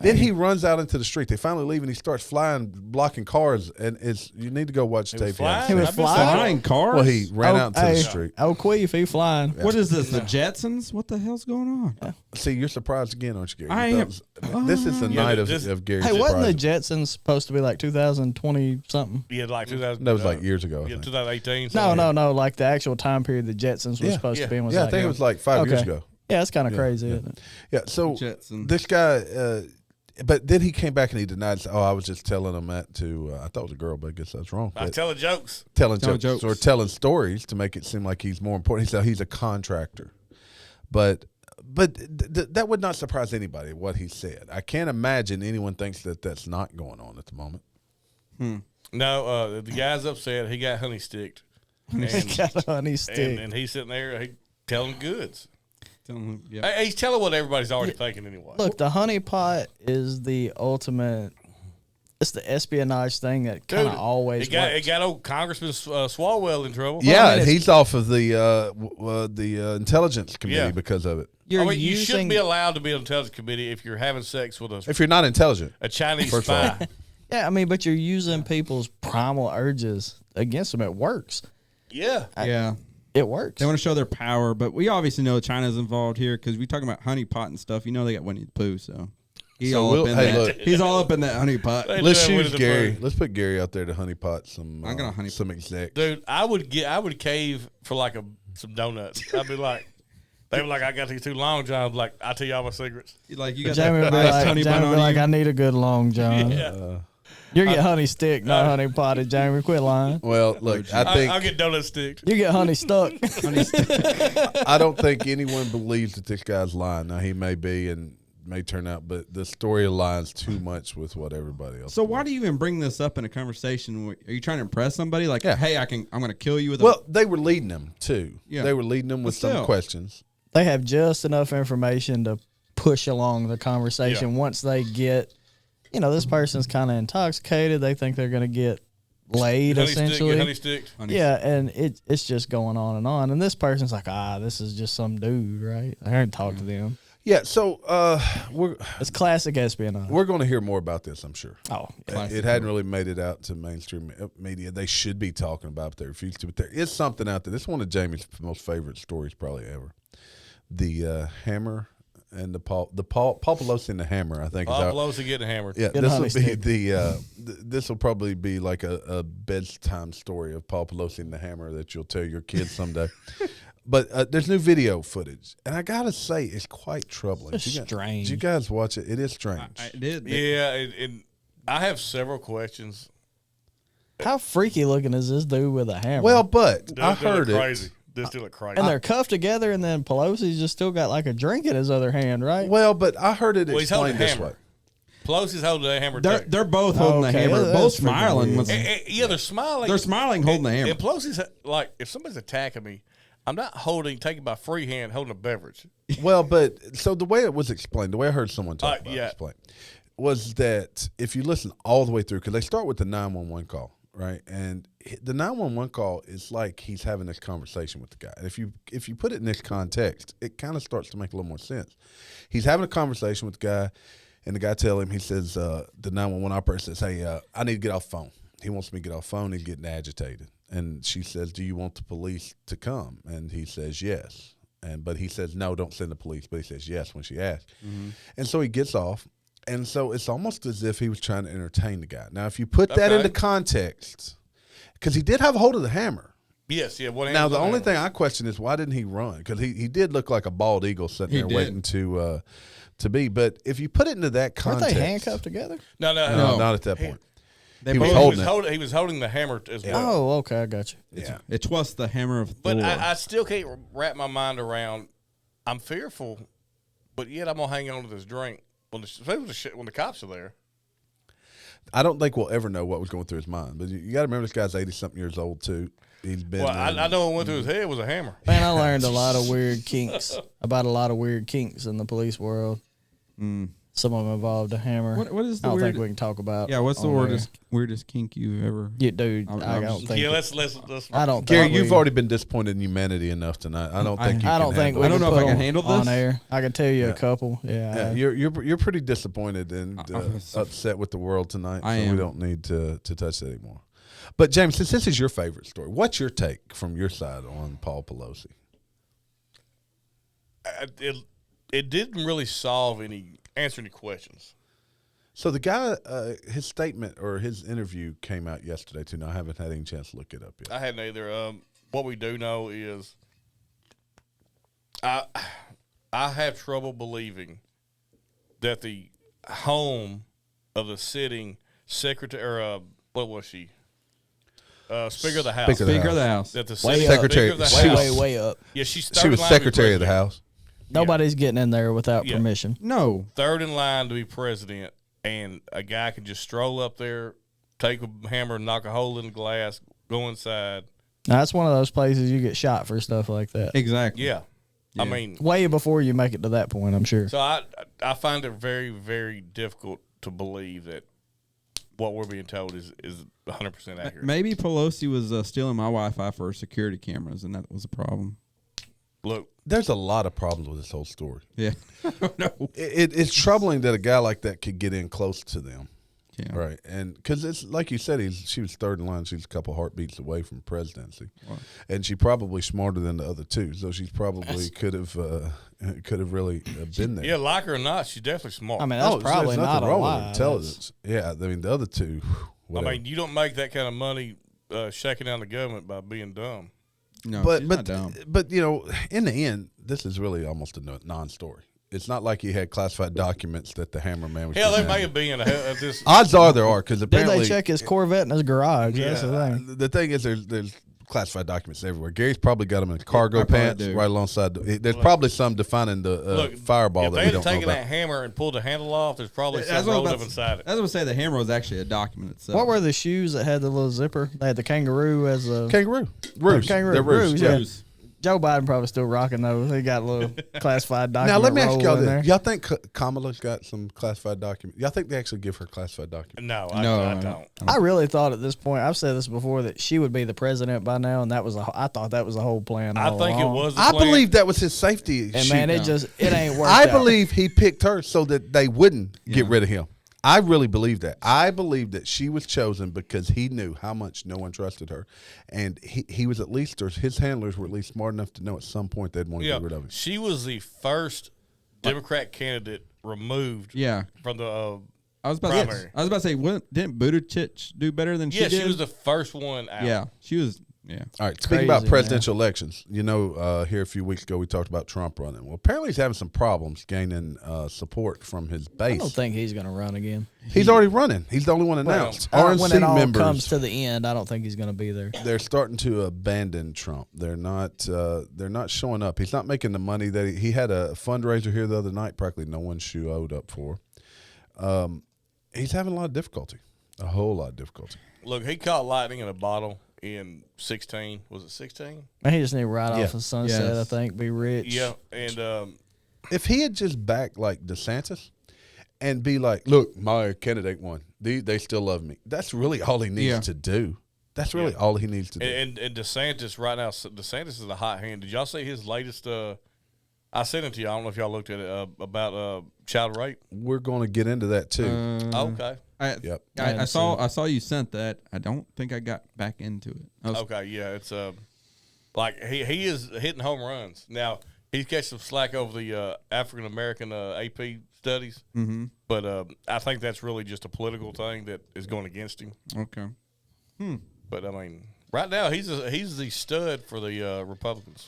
Then he runs out into the street. They finally leave, and he starts flying, blocking cars. And you need to go watch the tape. He was Flying cars? Well, he ran out into the street. O'Keefe, he flying. What is this, the Jetsons? What the hell's going on? See, you're surprised again, aren't you, Gary? I am. This is the night of Gary's Hey, wasn't the surprise. Jetsons supposed to be 2020-something? Yeah, 2000. That was years ago. I Yeah, think. 2018. No, the actual time period the Jetsons were supposed to be in was Yeah, I think it was 5 years ago. Yeah, it's kind of crazy, isn't it? Yeah, so Jetson. this guy, but then he came back and he denied. I was just telling him that to. I thought it was a girl, but I guess that's wrong. I But tell the jokes. telling Tell jokes or jokes. telling stories to make it seem like he's more important. He said he's a contractor, but that would not surprise anybody what he said. I can't imagine anyone thinks that that's not going on at the moment. No, the guy's upset. He got honey sticked. He's got a honey stick. And he's sitting there telling goods. Yeah. He's telling what everybody's already thinking anyway. Look, the honey pot is the ultimate. It's the espionage thing that kind of always it got, works. it got old Congressman Swalwell in trouble. Yeah, I mean, he's off of the intelligence committee Yeah. because of it. You're You using, shouldn't be allowed to be on the intelligence committee if you're having sex with If you're not intelligent, a Chinese First of all. spy. yeah, I mean, but you're using people's primal urges against them. It works. Yeah. Yeah. It works. They want to show their power, but we obviously know China's involved here because we're talking about honey pot and stuff. You know they got Winnie the Pooh, so he's So all we'll- up in hey, that. look. He's all up in that honey pot. They let's do have choose Winnie the Gary. Pooh. Let's put Gary out there to honeypot some. I'm gonna honeypot. some exec. Dude, I would cave for some donuts. I'd be like, they were like, I got these 2 long johns. Like, I tell you all my secrets. Like you got Jamie would that be nice honey bun on like, you. I need a good long john. Yeah. You get honey stick, not honey potted, Jamie. Quit lying. Well, look, I think I'll get donut sticked. You get honey stuck. I don't think anyone believes that this guy's lying. Now he may be and may turn out, but the story aligns too much with what everybody else. So why do you even bring this up in a conversation? Are you trying to impress somebody? Like, Yeah. hey, I'm going to kill you with Well, they were leading them too. Yeah. They were leading them with But some still. questions. They have just enough information to push along the conversation. Yeah. Once they get, this person's kind of intoxicated, they think they're going to get laid, essentially. Honey sticked. Yeah, and it's just going on. And this person's like, this is just some dude, right? I haven't talked to them. Yeah. So we're It's classic espionage. going to hear more about this, I'm sure. Oh, yeah. It hadn't really made it out to mainstream media. They should be talking about it, but they refuse to. But there is something out there. This is one of Jamie's most favorite stories probably ever. The hammer and the Paul Pelosi and the hammer, I think. Paul is how, Pelosi getting hammered. yeah, Get this honey will be stick. this will probably be like a bedtime story of Paul Pelosi and the hammer that you'll tell your kids someday. But there's new video footage, and I gotta say it's quite troubling. It's strange. Did you guys watch it? It is strange. I did. Yeah, and I have several questions. How freaky looking is this dude with a hammer? Well, but I This dude look heard it. crazy. This dude look crazy. and they're cuffed together, and then Pelosi's just still got like a drink in his other hand, right? Well, but I heard it Well, he's holding explained a this way. hammer. Pelosi's holding the hammer. They're, too. they're both holding Okay, the hammer. that's Both freaking smiling. weird. With, Yeah, they're smiling. they're smiling, holding the hammer. And Pelosi's like, if somebody's attacking me, I'm not taking my free hand, holding a beverage. Well, but so the way it was explained, the way I heard someone talk about yeah. it explained, was that if you listen all the way through, because they start with the 911 call, right? And the 911 call is like he's having this conversation with the guy. And if you put it in this context, it kind of starts to make a little more sense. He's having a conversation with the guy, and the guy tells him, he says, the 911 operator says, hey, I need to get off the phone. He wants me to get off the phone. He's getting agitated. And she says, do you want the police to come? And he says, yes. But he says, no, don't send the police. But he says yes when she asks. Mm-hmm. And so he gets off. And so it's almost as if he was trying to entertain the guy. Now, if you put that Okay. into context, because he did have a hold of the hammer. Yes, yeah. One hand Now, on the only hammer. thing I question is why didn't he run? Because he did look like a bald eagle sitting He there did. waiting to be. But if you put it into that Aren't context. they handcuffed together? No, No, not at that point. they he was both, holding it. He was holding the hammer as well. Oh, okay, I got you. Yeah. It was the hammer of Thor. But I still can't wrap my mind around. I'm fearful, but yet I'm gonna hang on to this drink when the cops are there. I don't think we'll ever know what was going through his mind. But you got to remember this guy's 80-something years old, too. He's been. Well, I know what went through his head was a hammer. Man, I learned a lot of weird kinks about a lot of weird kinks in the police world. some of them involved a hammer. What is the I don't weird? think we can talk about. Yeah, what's the on there. weirdest kink you ever? Yeah, dude, I'm I don't just- think. Yeah, let's. I don't. Gary, think you've we- already been disappointed in humanity enough tonight. I don't think you I can don't think handle we I it. don't can know if I put can them handle on this. air. I can tell you Yeah. a couple. Yeah, Yeah, you're pretty disappointed and upset with the world tonight. I so am. we don't need to touch that anymore. But James, since this is your favorite story, what's your take from your side on Paul Pelosi? It didn't really answer any questions. So the guy, his statement or his interview came out yesterday too. Now I haven't had any chance to look it up yet. I hadn't either. What we do know is, I have trouble believing that the home of the sitting secretary, or what was she? Speaker of the House. Speaker of the House. That the Way sitting up. Secretary- Speaker of the she House. was- way up. Yeah, she's She third was in line to be Secretary of the president. House. Nobody's getting in there without Yeah. permission. No. Third in line to be president, and a guy can just stroll up there, take a hammer, knock a hole in the glass, go inside. Now, that's one of those places you get shot for stuff like that. Exactly. Yeah. I Yeah. mean, Way before you make it to that point, I'm sure. so I find it very, very difficult to believe that what we're being told is 100% accurate. Maybe Pelosi was stealing my Wi-Fi for security cameras, and that was a problem. Look, There's a lot of problems with this whole story. Yeah. No. It's troubling that a guy like that could get in close to them. Yeah. Right, and because it's like you said, she was third in line. She's a couple heartbeats away from presidency, and she probably smarter than the other two. So she's probably could have really been there. yeah, like her or not, she's definitely smart. I mean, that's there's probably nothing not a wrong with lie. her intelligence. Yeah, I mean the other two. I whatever. mean, you don't make that kind of money shaking down the government by being dumb. No. but she's but not dumb. but you know, in the end, this is really almost a non-story. It's not like he had classified documents that the hammerman was. Hell, there presenting. may have been this. Odds are there are because Did apparently they check his Corvette in his garage? That's the thing. The thing is, there's classified documents everywhere. Gary's probably got them in cargo I probably pants do. right alongside. There's probably some defining the Look, fireball if that they we had don't know taken about. that hammer and pulled the handle off, there's probably That's some what I rolled was up about to- inside it. I was going to say the hammer was actually a document itself. What were the shoes that had the little zipper? They had the kangaroo as a Kangaroo, roos, kangaroo, They're roos. roos, Yeah. yeah. Joe Biden probably still rocking those. He got a little classified document. Now let me ask roll y'all in there. this: y'all think Kamala's got some classified document? Y'all think they actually give her classified document? No, No, I I don't. I really thought at this point, I've said this before, that she would be the president by now, and I thought that was a whole plan. I all think it along. was. The I plan. believe that was his safety. And sheet. man, it ain't worked. I out. believe he picked her so that they wouldn't get rid of him. I really believe that. I believe that she was chosen because he knew how much no one trusted her, and he was at least, or his handlers were at least smart enough to know at some point they'd want to get rid of him. She was the first Democrat candidate removed Yeah. from the. I was about primary. to say, didn't Buttigieg do better than she Yeah, did? she was the first one out. Yeah. She was. Yeah. All right, speaking about Crazy, presidential elections, you know, here a few weeks ago we talked about Trump running. Well, apparently he's having some problems gaining support from his base. I don't think he's going to run again. He's already running. He's the only one announced. When it RNC all members, comes to the end, I don't think he's going to be there. they're starting to abandon Trump. They're not showing up. He's not making the money that he had a fundraiser here the other night. Practically no one showed up for. He's having a lot of difficulty, a whole lot of difficulty. Look, he caught lightning in a bottle in 16. Was it 16? Man, he just need to ride Yeah. off the sunset, Yes. I think, be rich. Yeah, and If he had just backed like DeSantis and be like, look, my candidate won. They still love me. That's really all he needs Yeah. to do. That's really all he needs to do. and DeSantis right now. DeSantis is a hot hand. Did y'all see his latest? I sent it to you. I don't know if y'all looked at it about child rape. We're going to get into that too. Okay. Yep. I saw you sent that. I don't think I got back into it. I was- Okay, yeah, it's like he is hitting home runs. Now he's catching some slack over the African American AP studies, but I think that's really just a political thing that is going against him. Okay. But I mean, right now he's the stud for the Republicans.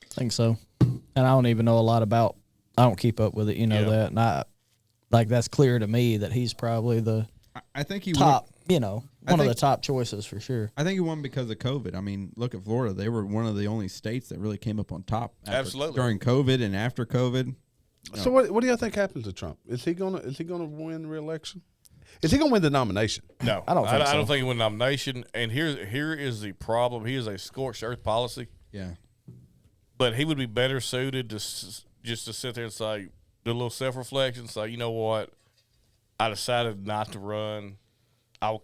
I think so. And I don't even know a lot about. I don't keep up with it, you know that. And that's clear to me that he's probably the I think he top. won. One of the think- top choices for sure. I think he won because of COVID. I mean, look at Florida; they were one of the only states that really came up on top. Absolutely. during COVID and after COVID. So what do y'all think happens to Trump? Is he gonna win re-election? Is he gonna win the nomination? No, I don't think so. I don't think he won the nomination. And here is the problem. He is a scorched earth policy, Yeah. but he would be better suited to just to sit there and say, do a little self-reflection, say, you know what, I decided not to run. I'll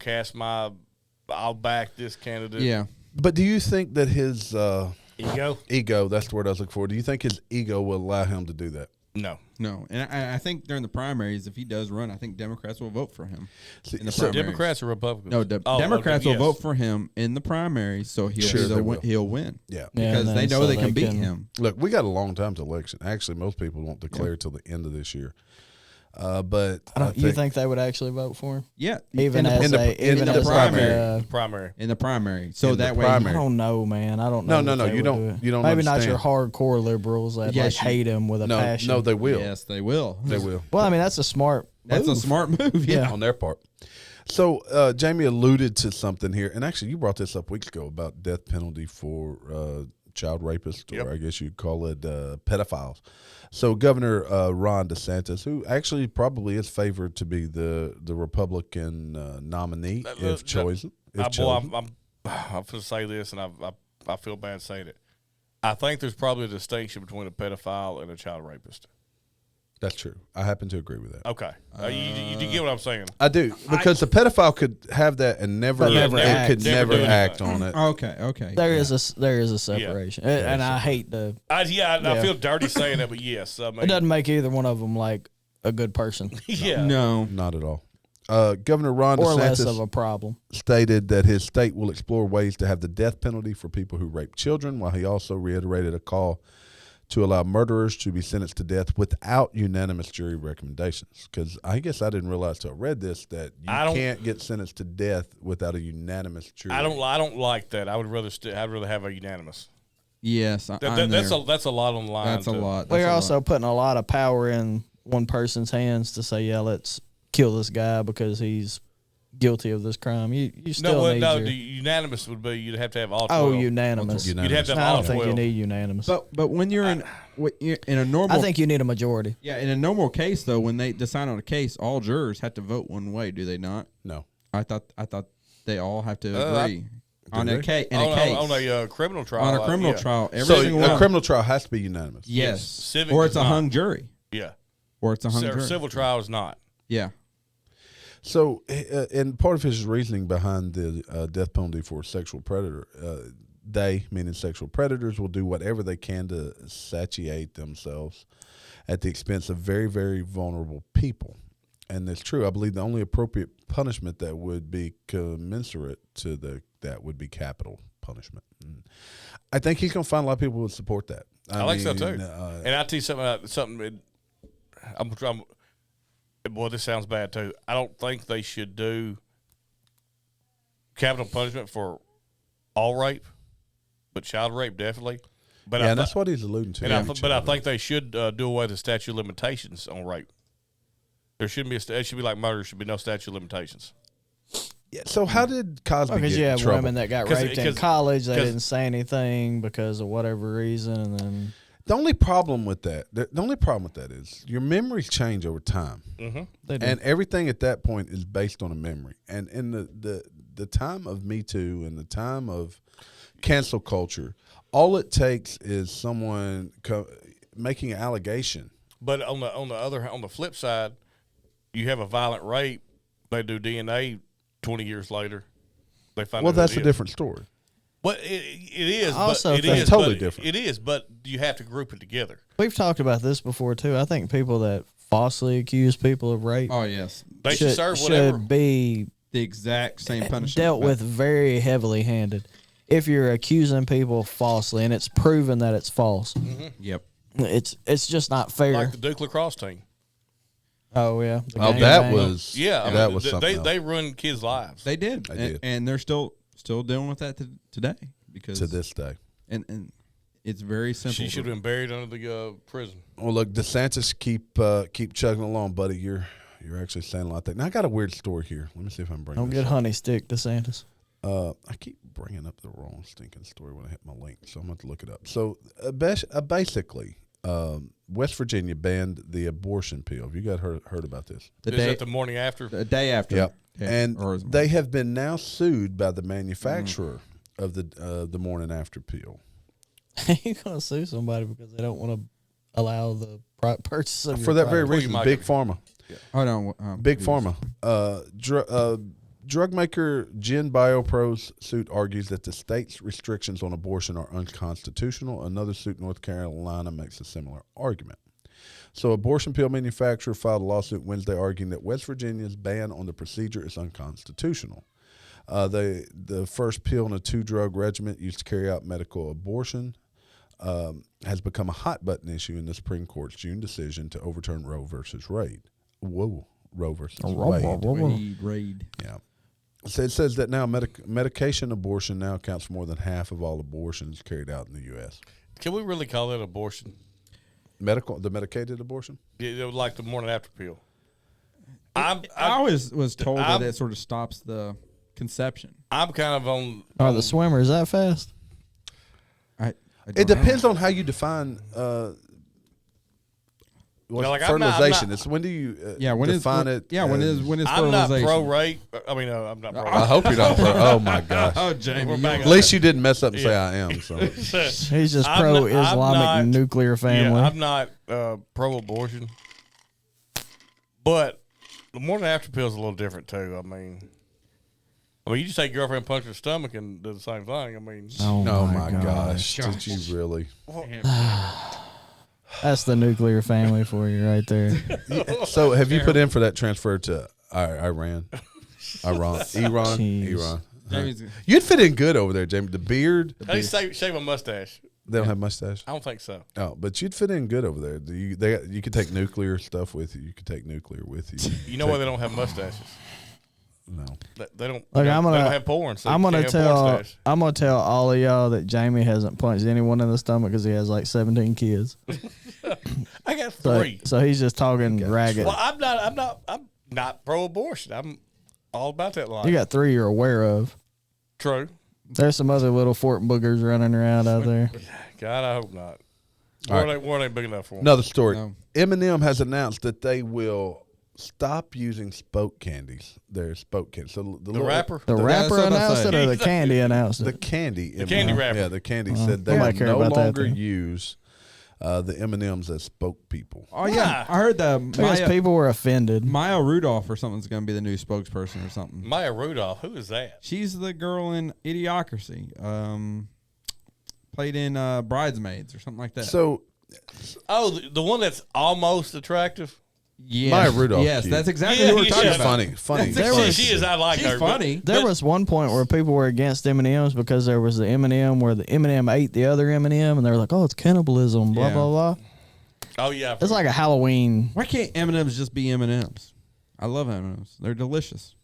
back this candidate. Yeah. But do you think that his Ego? that's the word I was looking for. Do you think his ego will allow him to do that? No. No, and I think during the primaries, if he does run, I think Democrats will vote for him in the So primaries. Democrats or Republicans? No, Democrats will yes. vote for him in the primaries, so Sure, they will. he'll win. Yeah. Yeah, Because and they then know so they can beat can- him. Look, we got a long time to election. Actually, most people won't declare till the end of this year. But You think they would actually vote for him? Yeah, Even in as the, a even the as primary. Primary. In the primary, so In the that way, primary. I don't know, man. I don't know. No, if they you would don't- do it. you don't Maybe not your understand. hardcore liberals that Yes, like hate him with a passion. no, they will. yes, they will. They will Well, I mean, that's a smart. That's move. a smart move. Yeah. on their part. So Jamie alluded to something here, and actually, you brought this up weeks ago about death penalty for child rapists, Yep. or I guess you'd call it pedophiles. So Governor Ron DeSantis, who actually probably is favored to be the Republican nominee if chosen. If chosen. I'm going to say this, and I feel bad saying it. I think there's probably a distinction between a pedophile and a child rapist. That's true. I happen to agree with that. Okay. You get what I'm saying? I do, because the pedophile could have that and never But never act. could Never never do act anything. on it. Okay. There is a separation, and I hate the. I Yeah. feel dirty saying that, but yes. I mean, It doesn't make either one of them like a good person yeah. No. Not at all. Governor Ron or less DeSantis of a problem. stated that his state will explore ways to have the death penalty for people who rape children, while he also reiterated a call to allow murderers to be sentenced to death without unanimous jury recommendations. Because I guess I didn't realize till I read this that you can't get sentenced to death without a unanimous jury. I don't like that. I would rather I'd rather have a unanimous. Yes, That's there. a lot on the line. That's a lot. Well, That's you're a also lot. putting a lot of power in one person's hands to say, yeah, let's kill this guy because he's guilty of this crime. You still need your, the unanimous would be you'd have to have all 12. unanimous. You'd have to have I all don't think 12. you need unanimous. But when you're in a normal, I think you need a majority. yeah, in a normal case though, when they decide on a case, all jurors have to vote one way, do they not? No. I thought they all have to agree on they? a case. on a criminal trial. On a criminal yeah. trial, every So single a one. criminal trial has to be unanimous. Yes, Civic or it's does a not. hung jury, Yeah. or it's a hung jury. Civil trial is not. Yeah, So, and part of his reasoning behind the death penalty for sexual predator, they, meaning sexual predators, will do whatever they can to satiate themselves at the expense of very, very vulnerable people. And it's true. I believe the only appropriate punishment that would be commensurate to that would be capital punishment. And I think he's going to find a lot of people who would support that. I like so too. mean, And I'll tell you something. Boy, this sounds bad too. I don't think they should do capital punishment for all rape, but child rape definitely. But yeah, and that's what he's alluding to. But I think they should do away with the statute of limitations on rape. There shouldn't be it should be like murder. There should be no statute of limitations. Yeah, so how did Cosby Because get you in have trouble? women that got 'Cause- raped in 'cause- college. They 'cause- didn't say anything because of whatever reason, and then The only problem with that, is your memories change over time, they did. and everything at that point is based on a memory. And in the time of Me Too and the time of cancel culture, all it takes is someone making an allegation. But on the flip side, you have a violent rape. They do DNA 20 years later. They find Well, out who that's it a is. different story. But it is. I also but it think- is It's totally but different. It is, but you have to group it together. We've talked about this before too. I think people that falsely accuse people of rape oh yes, They should serve whatever. should be the exact same punishment dealt with very heavily handed. If you're accusing people falsely and it's proven that it's false, Yep. it's just not fair. Like the Duke lacrosse team. Oh yeah. the Oh, gang that bang. was Yeah, was something. they ruin kids' lives. They did. They did. And they're still dealing with that today because to this day. and it's very simple. She should have been buried under the prison. Well, look, DeSantis, keep chugging along, buddy. You're actually saying a lot of things. Now I got a weird story here. Let me see if I can bring. Don't this get up. honey stick, DeSantis. I keep bringing up the wrong stinking story when I hit my link, so I'm going to have to look it up. So basically, West Virginia banned the abortion pill. Have you guys heard about this? the Is day that the morning after? the day after. Yep. Yeah, And or is- they have been now sued by the manufacturer of the morning after pill. You're gonna sue somebody because they don't want to allow the purchase of For your that very product. reason, might Big be- Pharma. Oh no, Big Pharma. Drug maker Gen Biopro's suit argues that the state's restrictions on abortion are unconstitutional. Another suit in North Carolina makes a similar argument. So, abortion pill manufacturer filed a lawsuit Wednesday arguing that West Virginia's ban on the procedure is unconstitutional. The first pill in a 2-drug regimen used to carry out medical abortion has become a hot button issue in the Supreme Court's June decision to overturn Roe versus Wade. Roe versus Wade. Raid. Yeah. So it says that now medication abortion now accounts for more than half of all abortions carried out in the U.S. Can we really call it abortion? The medicated abortion? It was like the morning after pill. I always was told that it sort of stops the conception. I'm kind of on. Are the swimmers that fast? I It don't know. depends on how you define Like, fertilization. I'm not- It's when do you when is define it? Yeah, when is I'm not fertilization? pro rape. I mean, I'm not pro. I hope you're not. Oh my gosh! Oh, Jamie, We're back At least you didn't mess up and say I am. So He's just I'm pro-Islamic not- nuclear family. Yeah, I'm not pro-abortion, but the morning after pill is a little different too. I mean, you just say girlfriend punch her stomach and do the same thing. I mean, oh my gosh! Did you really? That's the nuclear family for you right there. So have you put in for that transfer to Iran? Jeez. Iran. Jamie's- You'd fit in good over there, Jamie. The beard. how do you shave a mustache? They don't have mustache. I don't think so. Oh, but you'd fit in good over there. You could take nuclear stuff with you. You could take nuclear with you. You know why they don't have mustaches? No. They don't. Look, they I'm don't gonna- have porn. So I'm you gonna can't have porn stash. I'm gonna tell all of y'all that Jamie hasn't punched anyone in the stomach because he has like 17 kids. I got So, 3. so he's just talking ragged. Well, I'm not pro-abortion. I'm all about that life. You got 3 you're aware of. True. There's some other little fort boogers running around out there. God, I hope not. All World ain't big enough for them. Another story. No. Eminem has announced that they will stop using spoke candies. Their spoke candies. So the little- rapper? The rapper that's what I announced say. it or the candy announced The it? candy. The candy rapper. Yeah, the candy said they nobody will care no about that longer then. use the M&Ms as spoke people. Oh yeah, I heard Because people were offended. Maya Rudolph or something's going to be the new spokesperson or something. Maya Rudolph. Who is that? She's the girl in Idiocracy. Played in Bridesmaids or something like that. So Oh, the one that's almost attractive. yes, Maya Rudolph, Yes, cute. that's exactly Yeah, who we're yeah, talking she's about. funny. There was- She is. I like She's her. but- funny. There was one point where people were against M&Ms because there was the M&M where the M&M ate the other M&M, and they were like, "Oh, it's cannibalism." Blah Yeah. blah blah. Oh yeah. It's like a Halloween. Why can't M&Ms just be M&Ms? I love M&Ms. They're delicious.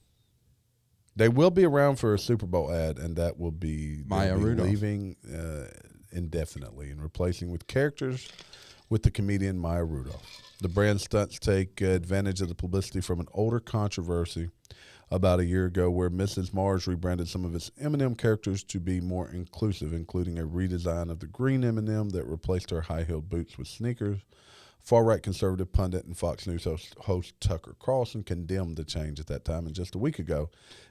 They will be around for a Super Bowl ad, and that will be Maya they'll be Rudolph. leaving indefinitely and replacing with characters with the comedian Maya Rudolph. The brand stunts take advantage of the publicity from an older controversy about a year ago where Mrs. Mars rebranded some of its M&M characters to be more inclusive, including a redesign of the green M&M that replaced her high-heeled boots with sneakers. Far-right conservative pundit and Fox News host Tucker Carlson condemned the change at that time, and just a week ago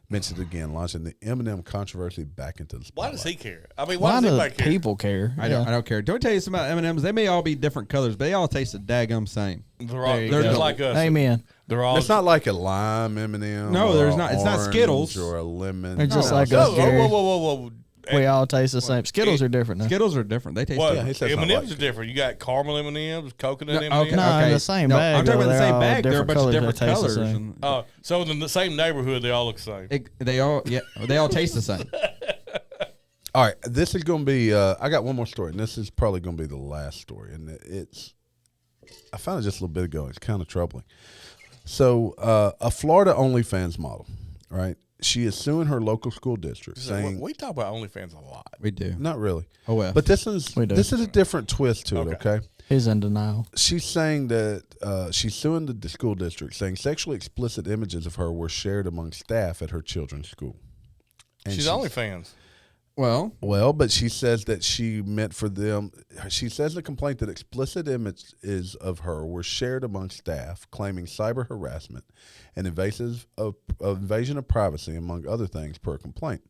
mentioned it again, launching the M&M controversy back into the Why spotlight. does he care? I mean, Why why does do anybody care? people care? I don't care. Don't tell you something about M&Ms. They may all be different colors, but they all taste the daggum same. They're all, There you they're go. just like us. Amen. They're all. It's not like a lime M&M. No, or there's a not. It's not orange Skittles. or a lemon. They're just No, like so- us, Whoa, Gary. whoa. We all taste the same. Skittles are different now. Skittles are different. They taste What? Yeah, he says not M&M's like are different. You got caramel M&M's, coconut No, M&M's. okay. No, in the same bag, I'm talking though. about the They're same all bag. They're a different bunch of colors. different They taste the colors. same. and So in the same neighborhood, they all look the same. they all taste the same. All right, this is going to be. I got one more story, and this is probably going to be the last story. And I found it just a little bit ago. It's kind of troubling. So, a Florida OnlyFans model, right? She is suing her local school district, saying, We talk about OnlyFans a lot. We do. not really, Oh, but this is We do. a different twist to it. Okay, He's in denial. she's saying that she's suing the school district, saying sexually explicit images of her were shared among staff at her children's school. And She's OnlyFans. Well, but she says that she meant for them. She says the complaint that explicit images of her were shared among staff, claiming cyber harassment and invasion of privacy, among other things, per complaint.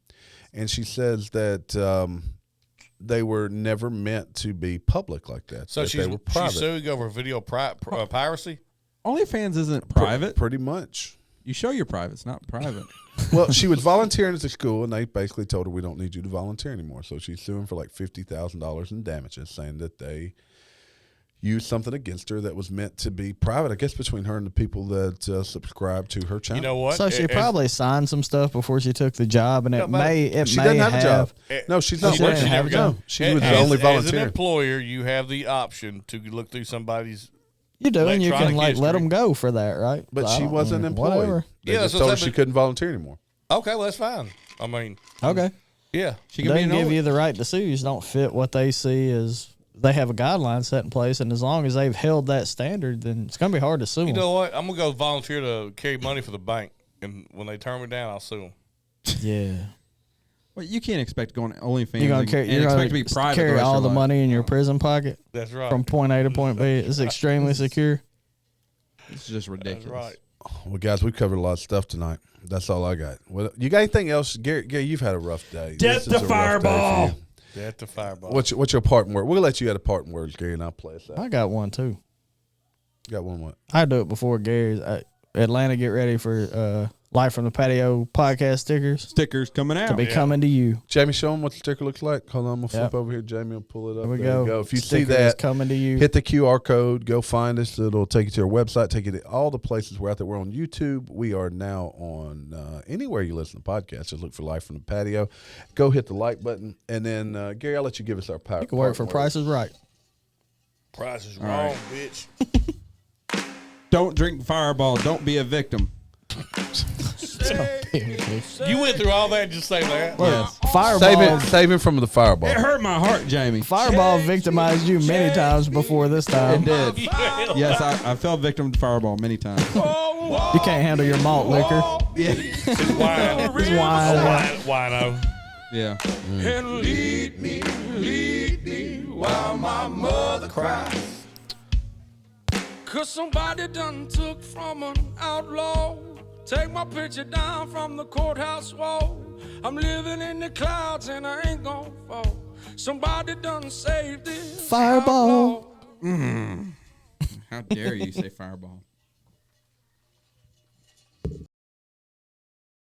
And she says that they were never meant to be public like that. So that she's they were private. suing over video piracy? OnlyFans isn't private. Pretty much. You show your privates, not private. Well, she was volunteering at the school, and they basically told her, we don't need you to volunteer anymore. So she's suing for like $50,000 in damages, saying that they used something against her that was meant to be private, I guess, between her and the people that subscribe to her channel. You know what? So she probably signed some stuff before she took the job, and she doesn't have a job. No, she's not She working. doesn't have a job. She was only As volunteering. an employer, you have the option to look through somebody's. You do, and you can electronic let history. them go for that, right? But I she don't- wasn't employed. Whatever. They Yeah, just so told her somebody- she couldn't volunteer anymore. Okay, well, that's fine. I mean, Okay. yeah. She can They be give an you the right to sue. You just don't fit what they see as they have a guideline set in place, and as long as they've held that standard, then it's going to be hard to sue You them. know what? I'm gonna go volunteer to carry money for the bank, and when they turn me down, I'll sue them. Yeah. Well, you can't expect to go on OnlyFans You're going and to carry, you're expect gonna to be private. carry the rest all of the your life. money in your prison pocket That's right. from point A to point B. It's extremely secure. It's just ridiculous. That's right. Well, guys, we covered a lot of stuff tonight. That's all I got. Well, you got anything else? Gary, you've had a rough day. Death This is to a rough day Fireball. for you. Death to Fireball. What's your parting word? We'll let you have a parting words, Gary, and I'll play us out. I got one, too. You got one what? I do it before Gary's. Atlanta, get ready for Live from the Patio podcast Stickers coming out. to be coming to you. Jamie, show them what the sticker looks like. Hold on, I'm going to flip Yep. over here. Jamie will pull it up. There we You go. If you see Stickers that, coming to you. hit the QR code. Go find us. It'll take you to our website, take you to all the places we're out there. We're on YouTube. We are now on anywhere you listen to podcasts. Just look for Live from the Patio. Go hit the like button. And then, Gary, I'll let you give us our power. You can work for Price is Right. Price is wrong, bitch. Don't drink Fireball. Don't be a victim. You went through all that just say that. Yes. Fireball, Save him from the fireball. It hurt my heart, Jamie. Fireball victimized you many times before this time. It did. Yes, I fell victim to Fireball many times. You can't handle your malt liquor. It's wine. It's wine. Wino. Yeah. And lead me while my mother cries. 'Cause somebody done took from an outlaw. Take my picture down from the courthouse wall. I'm living in the clouds and I ain't gon' fall. Somebody done saved this Fireball. How dare you say Fireball?